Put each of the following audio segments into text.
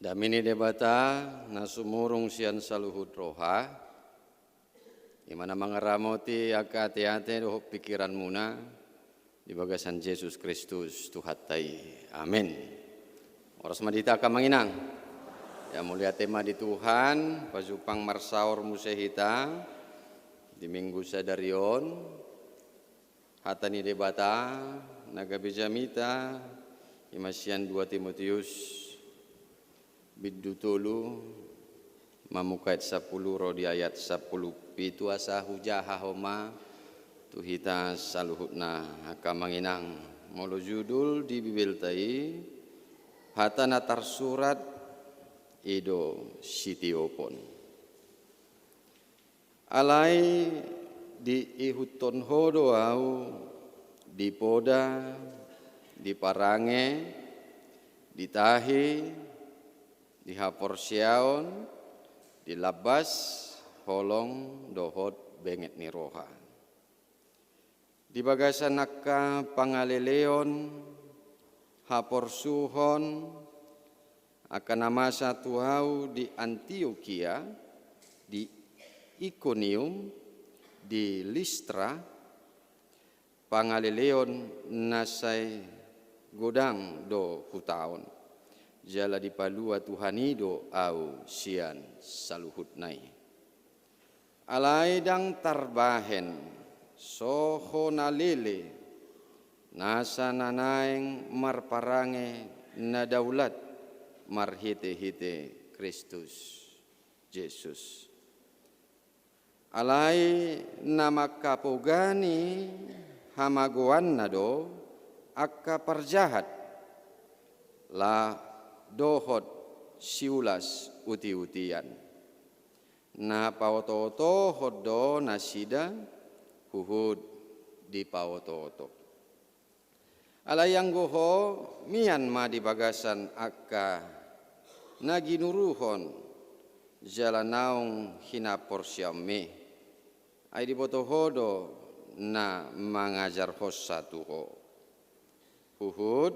Damini debata nasumurung sian saluhut roha imana mangaramoti aka ate doh pikiran muna di bagasan Yesus Kristus Tuhatai. Amin. Oras madita ka manginang. Ya mulia tema di Tuhan, pasupang marsaor musehita di minggu sadarion hatani debata nagabijamita imasian 2 Timotius Bidutulu mamukait 10 rodi ayat 10 pitu asa hujaha homa tuhita saluhutna hakamanginang molo judul di bibeltai hatana tarsurat ido sitiopon alai di ihuton hodo au di poda di parange di tahi di haporsiaon, di labas, holong, dohot, benget ni roha. Di bagasan nakka pangaleleon, haporsuhon, akan nama satu hau di Antioquia, di Iconium, di Listra, pangaleleon nasai godang do hutaon. Jala dipalua Tuhanido au sian saluhut nai. Alaidang tarbahen soho nalele nasa nanaeng marparange na daulat marhite-hite Kristus Yesus. Alai nama kapogani hamagoan nado akka parjahat la dohot siulas uti-utian. Na paoto-oto hodo nasida huhud di paoto-oto. Alayang goho mian ma di bagasan akka naginuruhon jalanaung hinapor siamme. Ay di boto hodo na mangajar hossa tuho. Huhud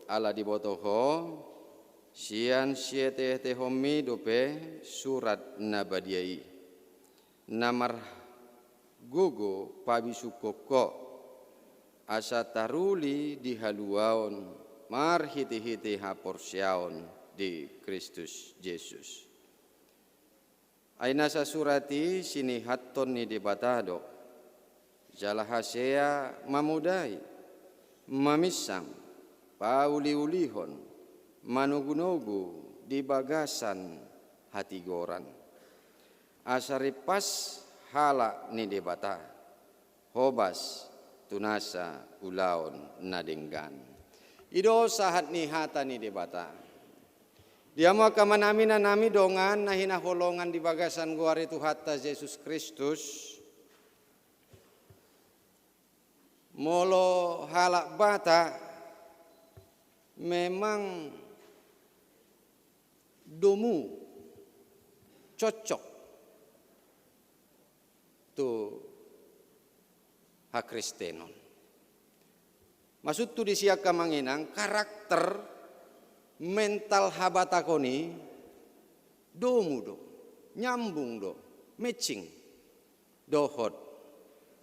ala di boto ho sian siete homi dope surat nabadiai namar gogo pabisukoko asa taruli di haluaon mar hiti-hiti haporsiaon di Kristus Yesus. Aina sa surati sini hatton ni debatado jalahasea mamudai mamisang pauli-ulihon manugunogu di bagasan hati goran. Asaripas hala ni debata, hobas tunasa ulaon nadenggan. Ido sahat ni hata ni debata. Dia mau kamanami nami dongan nahina holongan di bagasan guari tu hatta Yesus Kristus. Molo halak bata memang domu cocok tu hakristenon. Maksud tu disiaka manginang karakter mental habatakoni domu do nyambung do matching dohot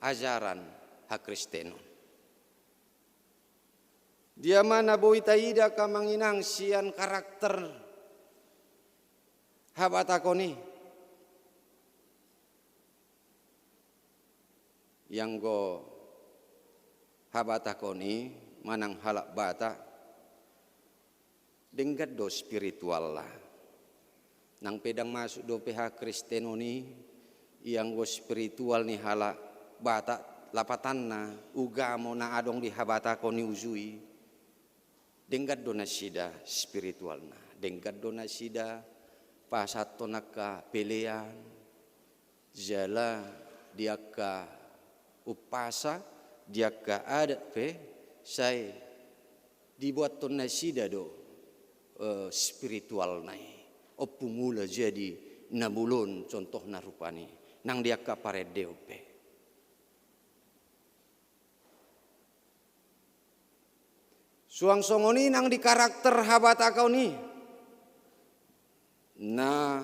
ajaran hakristenon. Dia mana boitaida kamanginang sian karakter habatakoni yang go habatakoni manang halak bata denggat do spiritual lah nang pedang masuk do PH Kristenoni yang go spiritual ni halak bata lapatanna ugamo na adong di habatakoni uzui denggat do nasida spiritualna denggat do nasida pasato naka pelean jala diaka upasa diaka adat pe saya dibuat ton nasida do spiritual nai opumula jadi nabulun contoh narupani nang diaka paredeo pe suang songoni nang di karakter habata kau ni na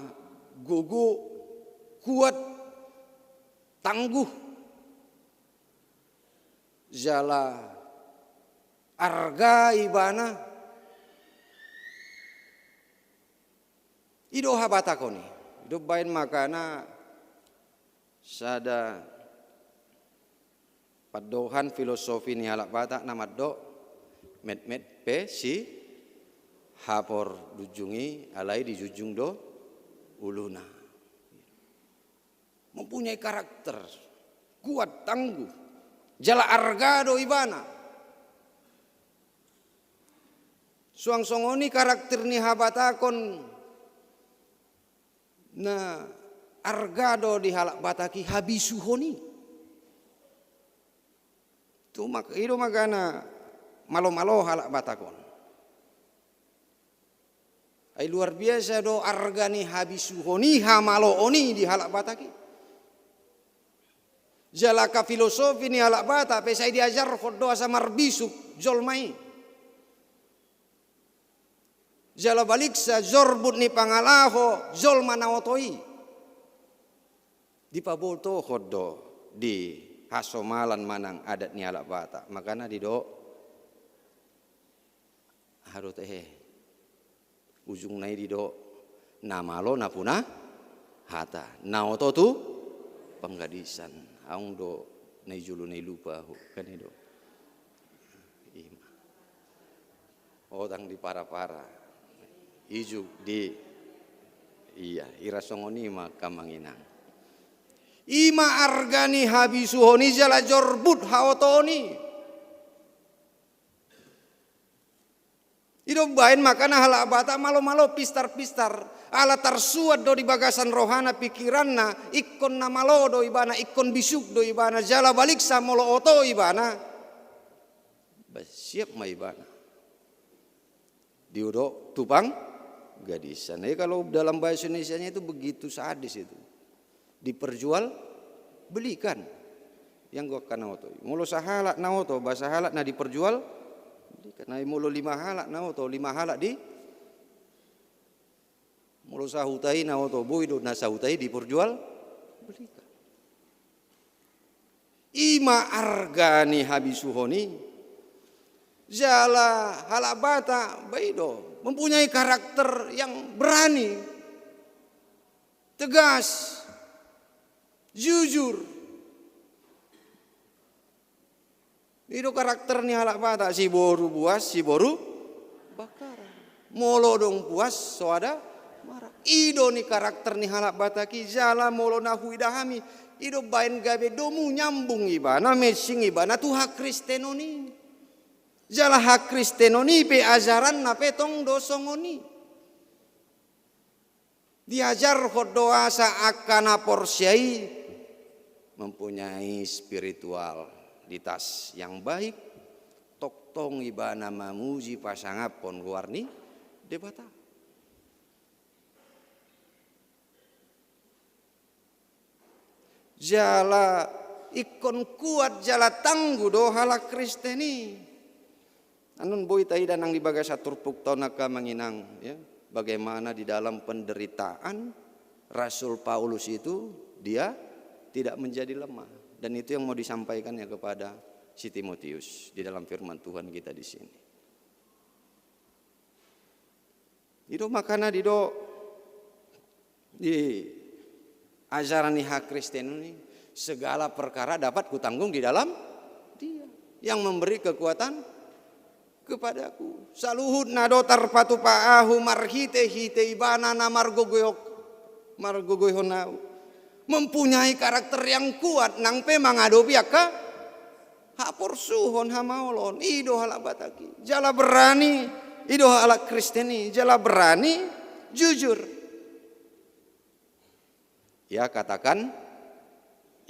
gugu kuat tangguh jala arga ibana ido habatakoni ido bain makana sada padohan filosofi ni halak bata namaddo met pe si hapor dujungi alai dijujung do uluna mempunyai karakter kuat tangguh jala arga do ibana suang songoni karakter ni habatakon na arga do di halak bataki habisuhoni tu mak ido magana malo-malo halak batakon ai luar biasa do arga ni habisuhoni hamalo oni di halak bataki jalaka filosofi ni halak bata pesai diajar khodo asa marbisuk jolmai jala baliksa zorbut ni pangalaho zol manawotoi di pabolto khodo di hasomalan manang adat ni halak bata makana di do harus ujung nai di do namalo napuna hata naoto tu penggadisan aung do nai julu nai lupa kan itu ima odang di para-para ijuk di iya irasongoni maka manginang ima argani habisuhoni jala jorbut haotoni ido bain makana halak bata malo-malo pistar-pistar ala tarsuat do di bagasan rohana pikiranna ikkon na malo do ibana ikkon bisuk do ibana jala balik sa molo oto ibana siap ma ibana diudo tupang gadisan kalau dalam bahasa Indonesianya itu begitu sadis itu diperjual belikan yang gua kana oto molo sahalak na oto bahasa halak na diperjual karena mulu 5 halak na oto 5 halak di mulu sahutai na oto boido na sahutai diperjual belikan ima argani habisuhoni jala halak bata baido mempunyai karakter yang berani tegas jujur itu karakter ni halak bata si boru buas si boru bakara molo dong puas so ada marah ido ni karakter ni halak bata ki jala molo na huidahami ido bain gabe domu nyambung ibana mesing ibana tu hak kristenoni jala hak kristenoni pe ajaran na pe tong dosongoni diajar khodoa saakana porsyai mempunyai spiritualitas yang baik tok tong ibana mamuji pasangapon luarni debata jala ikon kuat jala tangguh do halak kristeni anun boy tai danang di baga satur pukto naka manginang ya bagaimana di dalam penderitaan Rasul Paulus itu dia tidak menjadi lemah dan itu yang mau disampaikan ya kepada si Timotius di dalam firman Tuhan kita di sini. Itu makana di ajaran hak Kristen ini segala perkara dapat kutanggung di dalam Dia yang memberi kekuatan kepadaku. Saluhut nado tarpatu paahu marhite hite ibana na margogoyhonau. Mempunyai karakter yang kuat nang pe mangadopi aka hapor suhon hamaolon ido halak bataki jala berani ido halak kristeni jala berani jujur ya katakan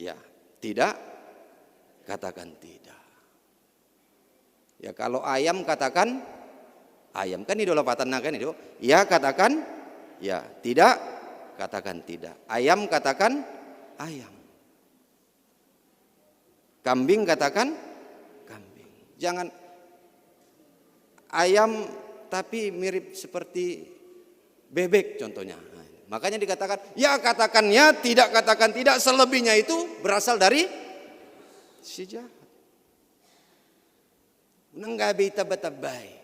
ya tidak katakan tidak ya kalau ayam katakan ayam kan ido lapatan kan itu ya katakan ya tidak katakan tidak. Ayam katakan ayam. Kambing katakan kambing. Jangan ayam tapi mirip seperti bebek contohnya. Makanya dikatakan, ya katakan ya, tidak katakan tidak, selebihnya itu berasal dari si jahat. Nanggabi tabatabay.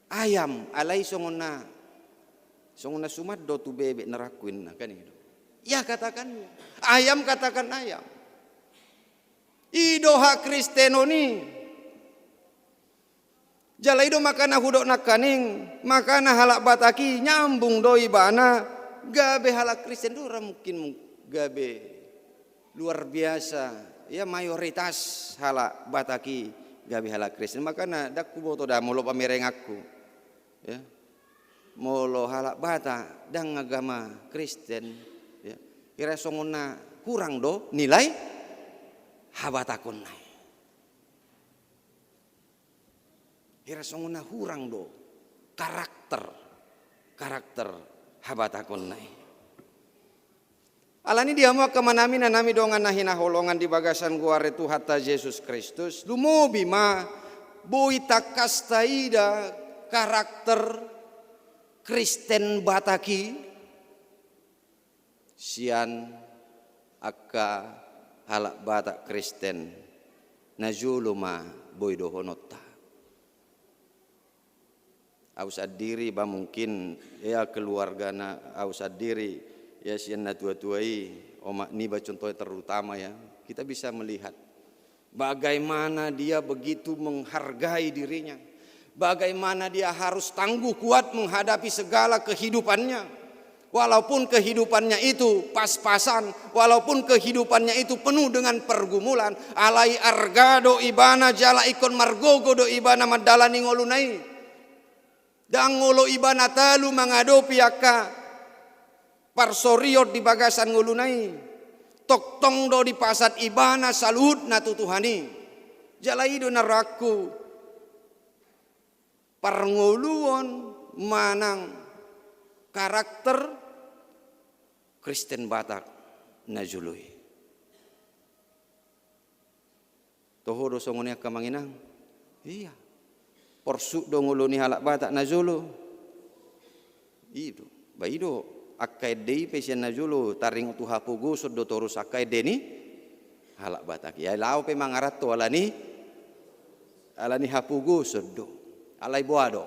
Ayam alay songona sumat do tu bebek nerakuin kan itu. Ya katakan ya. Ayam katakan ayam. Idoha Kristenoni. Jalaido makana hudok nakaning, makana halak bataki nyambung doi bana gabe halak Kristen itu mungkin gabe luar biasa ya, mayoritas halak bataki gabe halak Kristen. Makana dak kuboto dah molo pamereng aku ya, molo halak bata dang agama Kristen ya, kira songona kurang do nilai habatakon nai. Kira songona hurang do karakter habatakon nai. Alani dia mau kemanami nanami dongan nahina holongan di bagasan guare tu hatta Yesus Kristus. Lumobi ma boita kastaida karakter Kristen bataki sian akka halak batak Kristen najuluma boido honota. Ausad diri ba mungkin ya keluarga na ausad diri ya sian na tua-tuai omak ni ba contoh terutama ya, kita bisa melihat bagaimana dia begitu menghargai dirinya, bagaimana dia harus tangguh kuat menghadapi segala kehidupannya, walaupun kehidupannya itu pas-pasan, walaupun kehidupannya itu penuh dengan pergumulan. Alai argado ibana jala ikon margogo do ibana madalani ngolunai. Dangolo ibana talu mengadopi akka parsoriot di bagasan ngolunai. Tok tong do di pasat ibana salut na tutuhani. Jalaido naraku parngoluon manang karakter Kristen Batak najului. Toho do songone kamanginang. Iya. Porsuk do nguluni halak Batak najulu. Itu. Baido akai dei pesian najulu taring tu hapugu suddo torus akai deni halak Batak. Ya lau pe mangarat to alani hapugu suddo. Alai boado.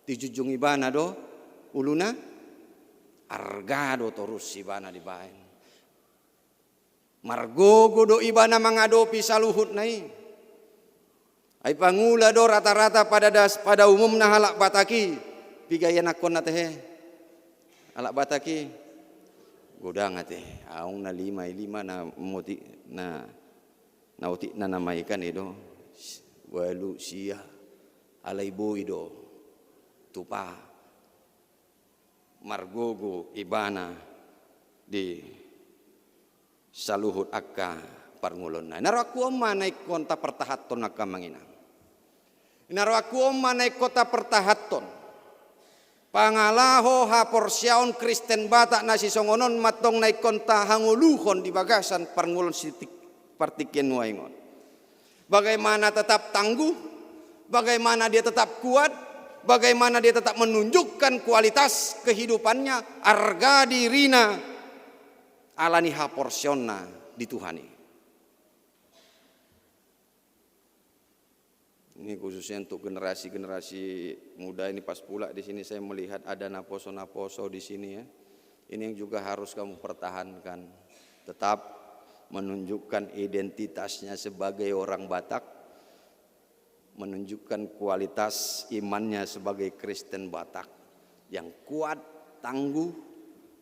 Dijujung ibana do uluna argado torus ibana di baen. Margogo do ibana mengadopi saluhut nai. Ai pangula do rata-rata pada umumna halak Bataki pigayan akon na teh. Halak Bataki godang teh aung na lima na moti na uti na namaikan itu walu sia alai boido tupa margogo ibana di saluhut akka parngulon na naraku manai konta pertahaton akka manginang. Naraku manai kota pertahaton pangalaho haporsiaon Kristen Batak nasi songonon matong naik konta hanguluhon di bagasan parngulon sitik partiken waingon. Bagaimana tetap tangguh, bagaimana dia tetap kuat, bagaimana dia tetap menunjukkan kualitas kehidupannya arga dirina alani haporsiona di Tuhani. Ini khususnya untuk generasi-generasi muda ini, pas pula di sini saya melihat ada naposo-naposo di sini ya. Ini yang juga harus kamu pertahankan. Tetap menunjukkan identitasnya sebagai orang Batak, menunjukkan kualitas imannya sebagai Kristen Batak yang kuat, tangguh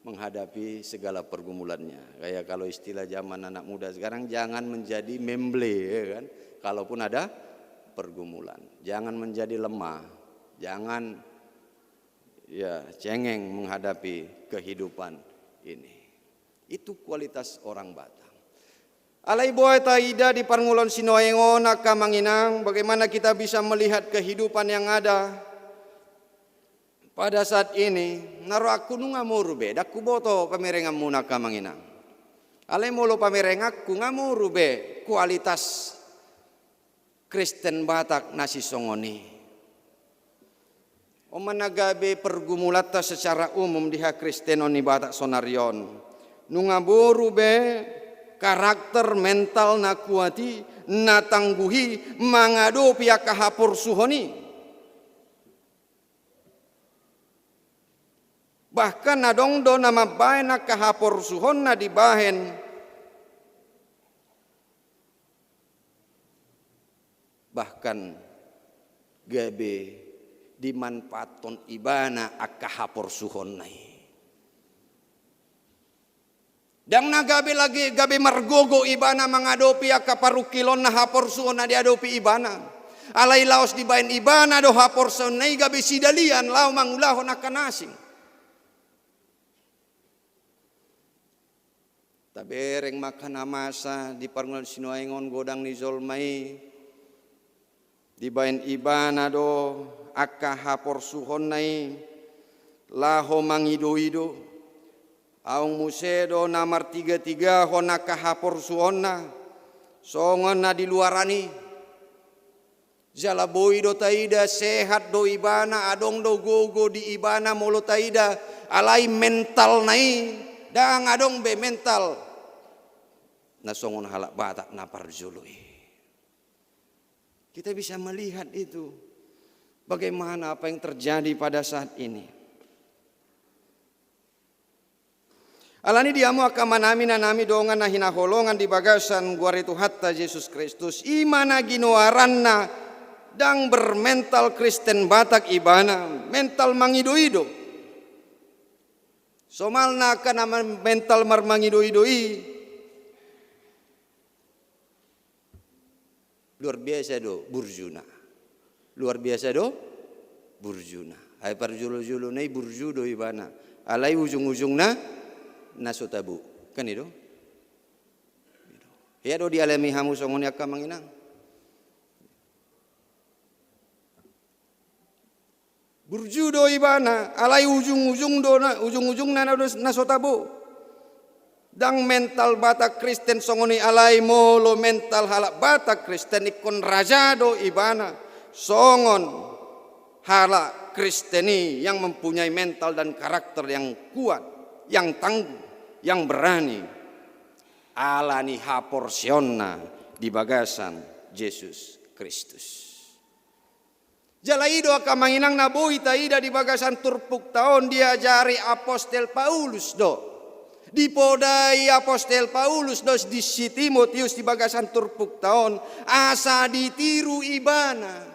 menghadapi segala pergumulannya. Kayak kalau istilah zaman anak muda sekarang, jangan menjadi memble ya kan. Kalaupun ada pergumulan, jangan menjadi lemah, jangan ya cengeng menghadapi kehidupan ini. Itu kualitas orang Batak. Alai boy taida di parngulon sinoengon aka manginang, bagaimana kita bisa melihat kehidupan yang ada pada saat ini. Naru aku nu ngamuru be, dak kuboto pamerengam munaka manginang. Alai molo pamerengakku ngamuru be kualitas Kristen Batak nasi songoni. O managabe pergumulata secara umum diha Kristeno ni batak sonarion. Nungaboru be karakter mental na kuati na tangguhi mangado pihak kahapur suhoni. Bahkan nadong do nama bahen na kahapur suhon na dibahen. Bahkan gabe dimanfaaton ibana akahapor suhon nai. Dang nagabe lagi gabe margogo ibana mangadopi akaparukilon na hapor suhon na diadopi ibana. Alai laos dibain ibana do hapor suhon nai gabe sidalian lau mangulahon akanasing. Tabereng makan amasa di parngon sinuaingon godang ni zolmai. Dibain ibana do akahapor suhon nai laho mangido-ido aung musedo namar 33 hona kahapor suhon na songon na di luarani jalaboi do taida sehat do ibana adong do gogo di ibana molo taida alai mental nai dang adong be mental na songon halak batak na parjului. Kita bisa melihat itu. Bagaimana apa yang terjadi pada saat ini. Alani diamu akamanami nanami dongan na hinaholongan di bagasan guaritu hatta Yesus Kristus. Imana ginoaranna dang bermental Kristen Batak ibana. Mental mangido-ido. Somalna kana mental marmangido-idoi. Luar biasa do burjuna. Luar biasa do burjuna. Hai parjulu-julu nai burju do ibana. Alai ujung-ujungna nasotabu. Kan itu? Ya do dialami hamu songoni akka manginang. Burju do ibana, alai ujung-ujungna nasotabu. Dang mental Batak Kristen songoni alai molo mental halak Batak Kristen ikon rajado ibana songon halak Kristeni yang mempunyai mental dan karakter yang kuat, yang tangguh, yang berani. Alani haporsionna di bagasan Yesus Kristus. Jalaido akamanginang naboi taida di bagasan turpuk tahun diajari apostel Paulus do. Dipodai apostel Paulus dos di si Timotius di bagasan turpuk tahun asa ditiru ibana.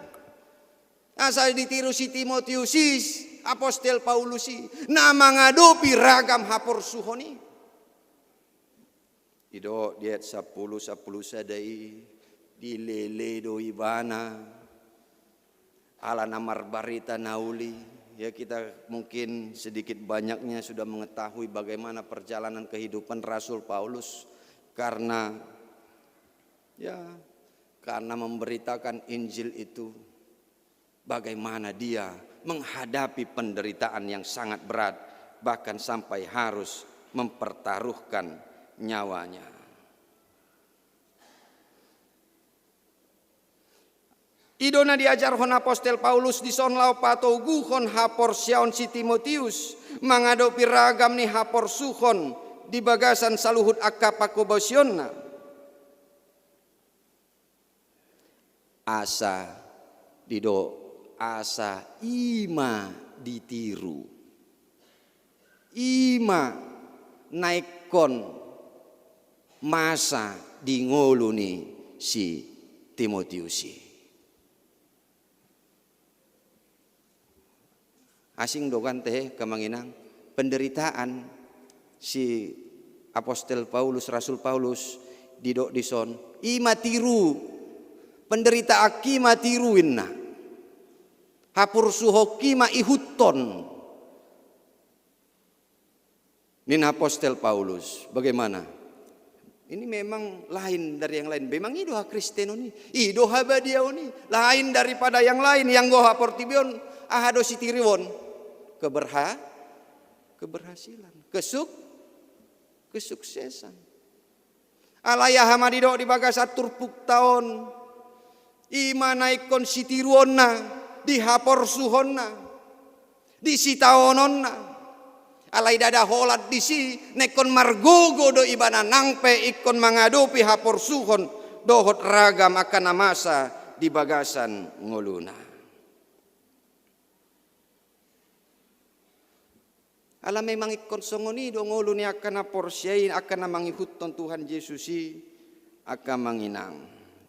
Asa ditiru si Timotiusis apostel Paulusi na mangadopi ragam hapor suhoni. Ido diet 10 sadai dilele do ibana ala namar barita nauli. Ya kita mungkin sedikit banyaknya sudah mengetahui bagaimana perjalanan kehidupan Rasul Paulus karena memberitakan Injil itu bagaimana dia menghadapi penderitaan yang sangat berat bahkan sampai harus mempertaruhkan nyawanya. Idona diajar hon apostel Paulus di son lau patogu hon hapor siaon si Timotius mangadopi ragam ni hapor suhon di bagasan saluhut akapakobosionna. Asa dido asa ima ditiru. Ima naikon masa di ngolu ni si Timotiusi. Asing dokan teh kemanginang penderitaan si apostel Paulus Rasul Paulus didok dison ima tiru penderita aki matiruinna hapur suhoki ma ihuton nin apostel Paulus bagaimana ini memang lain dari yang lain memang idoha Kristen ini idoha badia ini lain daripada yang lain yang goha portibion ahado sitiriwon keberhasilan, kesuksesan. Alaya hamadido di bagasat turpuk tahun, ima naikon sitiruonna di hapor suhonna, Di si taonon na. Alay dada holat di si nekon margogo do ibana nangpe ikon mangadopi haporsuhon dohot ragam akan namasa di bagasan nguluna. Alam memang ikon songoni do nguluni akan naporsyain akan namangihutton Tuhan Yesusi akan manginang.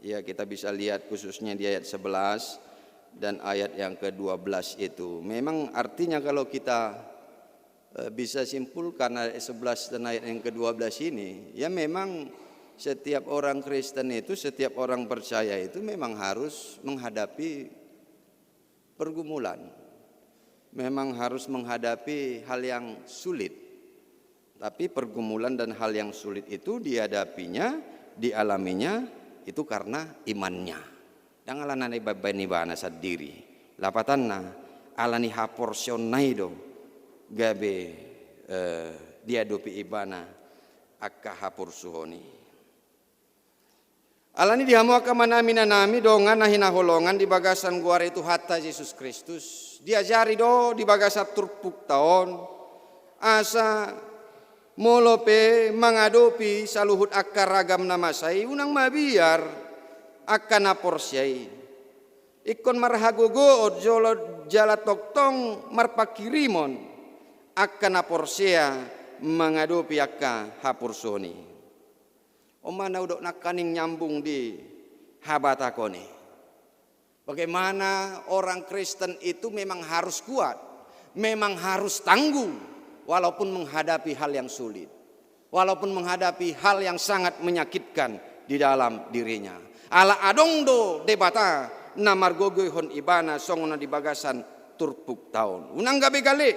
Ya kita bisa lihat khususnya di ayat 11 dan ayat yang ke-12 itu. Memang artinya kalau kita bisa simpulkan ayat 11 dan ayat yang ke-12 ini, ya memang setiap orang Kristen itu, setiap orang percaya itu memang harus menghadapi pergumulan. Memang harus menghadapi hal yang sulit. Tapi pergumulan dan hal yang sulit itu dihadapinya, dialaminya itu karena imannya. Dan alana ni bana sadiri. Lapatanna alani haporsion naido gabe diadopi ibana akka hapur suhoni. Alani dihamu akka manamina nami dongan nahina holongan di bagasan guar itu hatta Yesus Kristus. Diajari do di bagasan turpuk taon asa molope mangadopi saluhut akka ragam namasai unang mabiar akka naporsyai. Ikon marhagogo jolo jala toktong marpakirimon akka naporsya mangadopi akka hapursoni. Omana udok nakaning nyambung di habatakoni. Bagaimana orang Kristen itu memang harus kuat, memang harus tangguh walaupun menghadapi hal yang sulit, walaupun menghadapi hal yang sangat menyakitkan di dalam dirinya. Ala adongdo debata namargogohon ibana songona di bagasan turpuk taun. Unang gabe gale,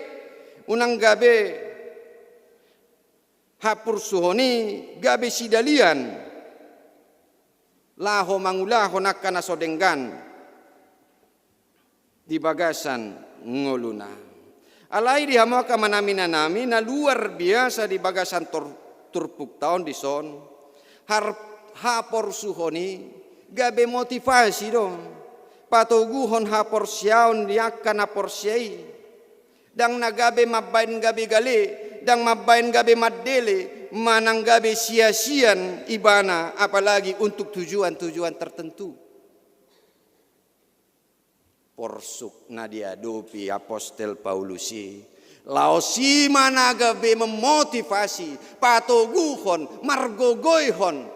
unang gabe hapur suhoni gabe sidalian laho mangulaho nakana sodenggan di bagasan ngoluna. Alai dihamaka manamina nami na luar biasa di bagasan turpuk taun di son hapor suhoni gabe motivasi dong patoguhon hapor siaon diakan hapor siai dang nagabe mabain gabe gale dang mabain gabe madele manang gabe sia-sian ibana apalagi untuk tujuan-tujuan tertentu. Porsuk nadia dopi apostel Paulusi laosi mana gabe memotivasi patoguhon margogoihon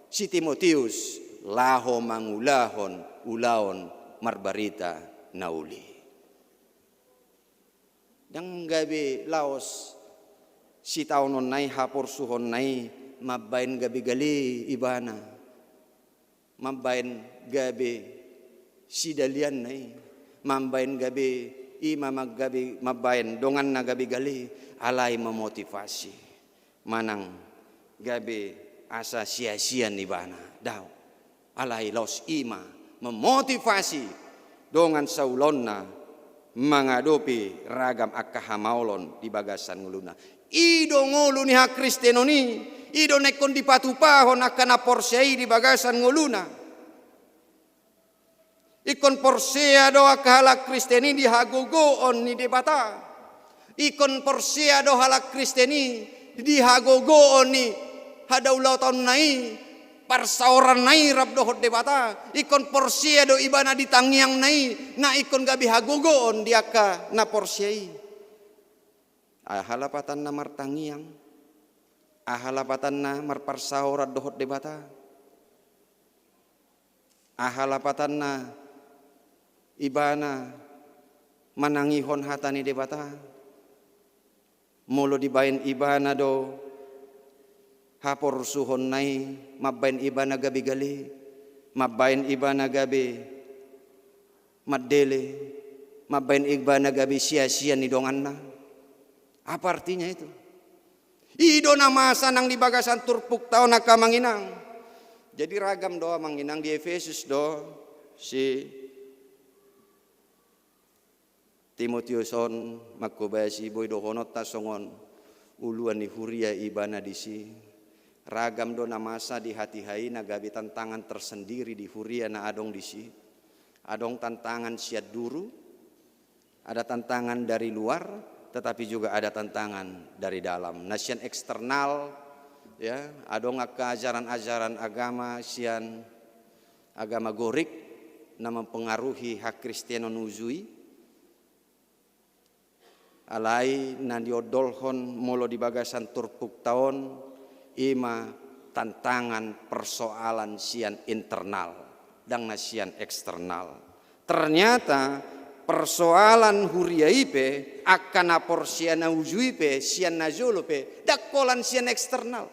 si Timotius laho mangulahon ulaon marbarita nauli. Dang gabe laos si taonon nai hapor suhon nai mabain gabe gali ibana mabain gabe si dalian nai mabain gabe ima maggabe mabain dongan na gabe gali alai memotivasi manang gabe asa sia-sian ibana daw alai los ima memotivasi dongan saulonna mangadopi ragam akahamaulon di bagasan nguluna. Ido ngulu ni hak Kristenoni, ido nekon di patupahon akan aporsei di bagasan nguluna. Ikon porsea do akahalak Kristeni di hagogoon ni debata. Ikon porsea do halak Kristeni di hagogoon ni hadaulau tahun nai parsaoran nai rab dohot debata. Ikon porsea do ibana di tangiang nai na ikon gabi hagogoon di aka na porsiai. Ahalapatan na martangiang, ahalapatan na marparsaorat dohot debata, ahalapatan na ibana manangihon hatani debata, mulo dibain ibana do hapor suhon nai mabain ibana gabi gali, mabain ibana gabi madele, mabain ibana gabi sia-sia ni dongan na. Apa artinya itu? Ido namasa nang di bagasan turpuk tao naka manginang. Jadi ragam doa manginang di Efesus do si Timotiuson makobasi boy dohonot tasongon uluan ni huria ibana disi. Ragam do namasa di hati hai nagabi tantangan tersendiri di huria na adong disi. Adong tantangan siat duru, Ada tantangan dari luar, tetapi juga ada tantangan dari dalam. Nasian eksternal, ya, adong ajaran-ajaran agama sian agama gorik na mempengaruhi hak Kristiano nuzui. Alai na diodolhon molo di bagasan turpuk tahun ima tantangan persoalan sian internal dan nasian eksternal. Ternyata persoalan huriaipe akan apor sian ujuipe sian najolope dakolan sian eksternal.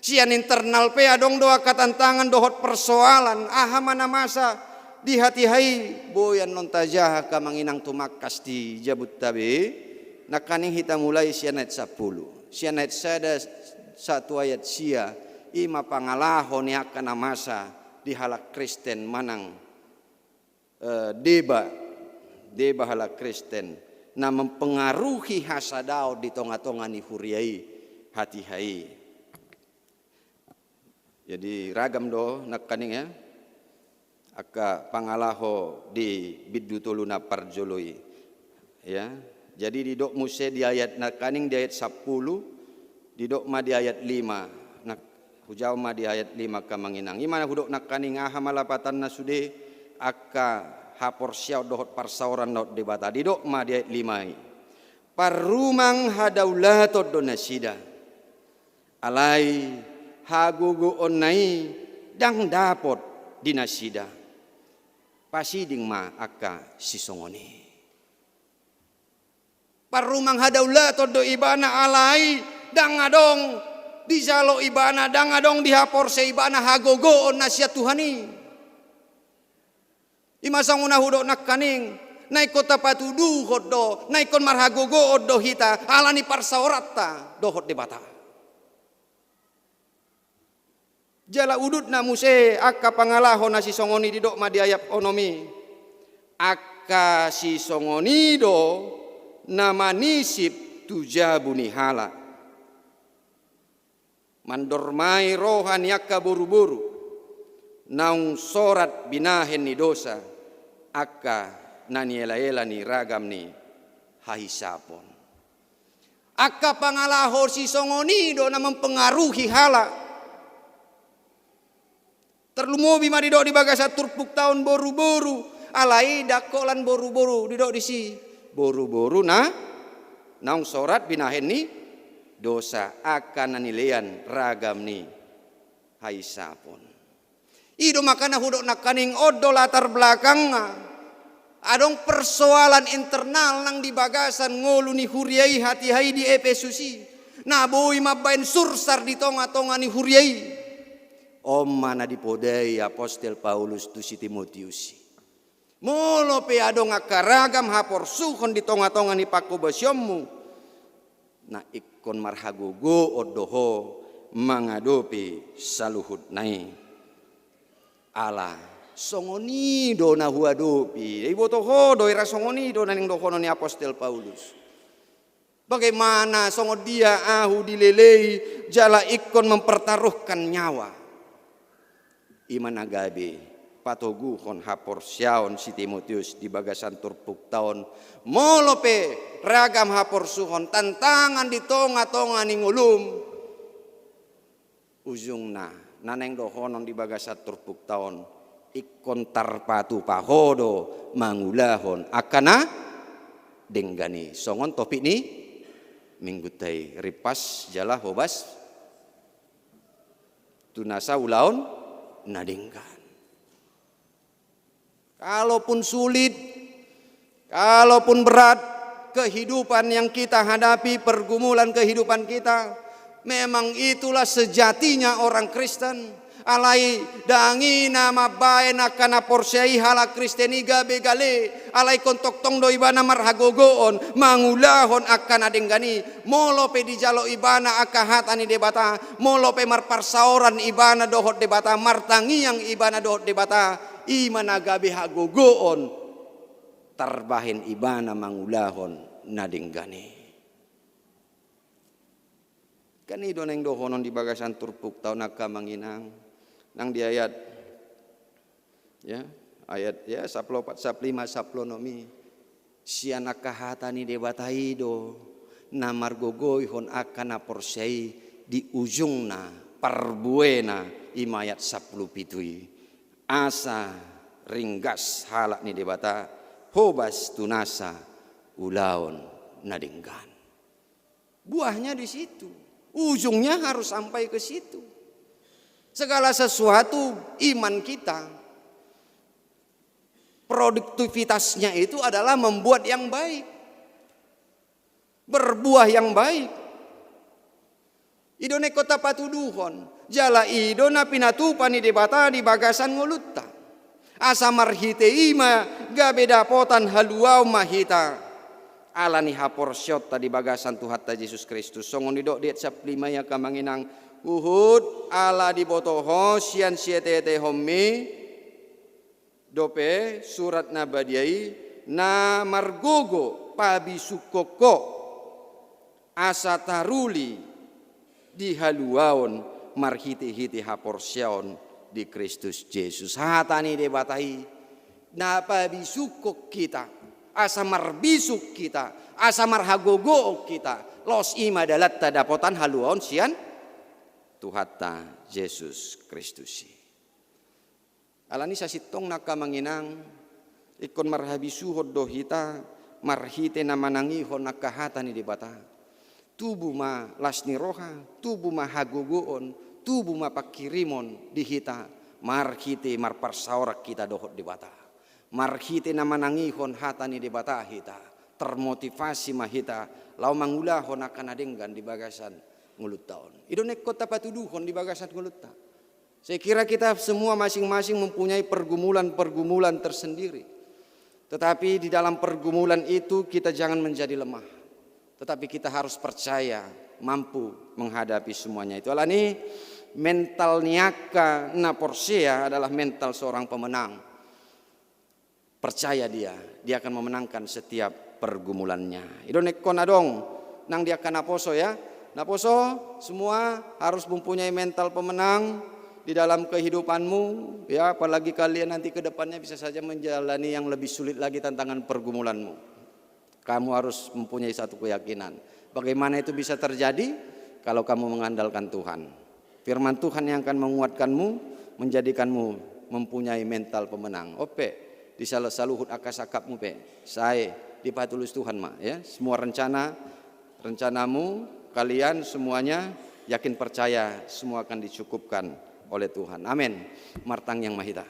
Sian internal pe adong doa katantangan dohot persoalan aha mana masa di hati hai boyan lontajaha kamanginang tumakas di jabut tabe nakaning kita mulai sian ayat 10. Sian ayat sada satu ayat sia ima pangalahon ya kana masa di halak Kristen manang deba halak Kristen na mempengaruhi hasadao di tonga-tonga ni huriai hati hai. Jadi ragam do nakaning ya aka pangalaho di bidutuluna parjoloi ya. Jadi di dok muse di ayat nakaning di ayat 10 di dok ma di ayat 5 nak hujau ma di ayat 5 kamanginang imana hudok nakaning aha malapatan na sude aka hapor siau dohot parsauran not debata di dok ma di ayat 5 parumang hadaulatot donasida alai hagugu onai dang dapot dinasida pasiding ma aka sisongoni parumang hadaulatot do ibana alai dang adong di jalo ibana dang adong di hapor se ibana hagogo on nasiat Tuhani. Imasang una hudok nakaning naikot tapatudu hoddo naikon marhagogo oddo hita alani parsaorata dohot debata. Jala udut na muse akka pangalaho na si songoni di dok madiayap onomi akka si songoni do na manisip tujabuni hala mandormai rohani akka buru-buru naung sorat binahen ni dosa akka naniela-ela ni ragam ni hahisapon akka pangalaho si songonido na mempengaruhi hala terlumobi marido di bagasa turpuk tahun boru-boru alai dakolan boru-boru didok disi boru-boru na naung sorat binahen ni dosa akan nanilean ragam ni hahisapon. Ido makana hudok nakaning odo latar belakang adong persoalan internal nang di bagasan ngolu ni huriai hati hai di Efesusi na boi mabain sursar di tonga-tonga ni huriai om mana dipodai apostel Paulus tu si Timotius molo pe adong akaragam hapor suhon di tonga-tonga ni pakobasyommu na ikon marhagogo odoho mangadopi saluhut nai ala songonido na huadopi iboto hodo ira songonido na ning dokono ni apostel Paulus bagaimana songod dia ahu dilelei jala ikon mempertaruhkan nyawa iman agabe patoguhon hapor syaon si Timotius di bagasan turpuk tahun molope ragam hapor suhon tantangan di tonga-tonga ning ulum ujungna naneng dohonon di bagasat turpuk tahun ikon tarpatu pahodo mangulahon akana denggani songon topik ni minggu tay ripas jala hobas tunasa ulaon nadenggan kalaupun sulit kalaupun berat kehidupan yang kita hadapi pergumulan kehidupan kita memang itulah sejatinya orang Kristen. Alai dangi nama bae nakana porsei hala Kristeniga begale alai kontok tong do ibana marhagogoon mangulahon akan adenggani molo pe dijalo ibana akahatani debata molo pe marparsaoran ibana dohot debata martangi yang ibana dohot debata imana gabe hagogoon tarbahin ibana mangulahon nadenggani. Kan ido neng dohonon di bagasan turpuk tau naka manginang nang di ayat ya ayat ya 14 15 saplonomi siana kahatani debataido na margogoi hon akan porsei di ujungna parbuena imayat 10 pitui asa ringgas halak ni debata hobas tunasa ulaon nadenggan. Buahnya di situ, ujungnya harus sampai ke situ. Segala sesuatu iman kita produktivitasnya itu adalah membuat yang baik, berbuah yang baik. Idone kota patuduhon jala idona pinatupani debata di bagasan ngolutta asa marhite ima gabeda potan haluau mahita alani haporsyot di bagasan Tuhan ta Yesus Kristus songon didok diet saplima ya kamanginang uhud ala di botoho sian siete homi dope surat nabadiai na margogo pabisukoko asa taruli di haluaon marhiti-hiti haporsyaon di Kristus Yesus. Hatani debatai na pabisukok kita asa marbisuk kita asa marhagogo kita los ima dalat tadapotan haluaon sian Tuhata Yesus Kristus. Alani sasitong nakamanginang ikon marhabisuhod dohita marhite na manangihon nakahatan ni debata tubuh ma lasni roha tubuh ma hagogoon tubuh ma pakirimon dihita marhite marparsaurak kita dohot debata marhite na manangihon hatani debata hita termotivasi mahita lau mangulahon akan adenggan di bagasan ngulut tahun idonek kota patuduhon di bagasan ngulut tahun. Saya kira kita semua masing-masing mempunyai pergumulan-pergumulan tersendiri. Tetapi di dalam pergumulan itu kita jangan menjadi lemah. Tetapi kita harus percaya mampu menghadapi semuanya itu. Alani mental niaka na porsea adalah mental seorang pemenang. Percaya dia akan memenangkan setiap pergumulannya. Idonek konadong nang dia akan naposo ya. Naposo semua harus mempunyai mental pemenang di dalam kehidupanmu ya, apalagi kalian nanti ke depannya bisa saja menjalani yang lebih sulit lagi tantangan pergumulanmu. Kamu harus mempunyai satu keyakinan. Bagaimana itu bisa terjadi? Kalau kamu mengandalkan Tuhan. Firman Tuhan yang akan menguatkanmu, menjadikanmu mempunyai mental pemenang. Ope, di saluhut akasakapmu pe. Saya dipatulus Tuhan mak ya. Semua rencanamu, kalian semuanya yakin percaya semua akan dicukupkan oleh Tuhan. Amin. Martang yang mahita.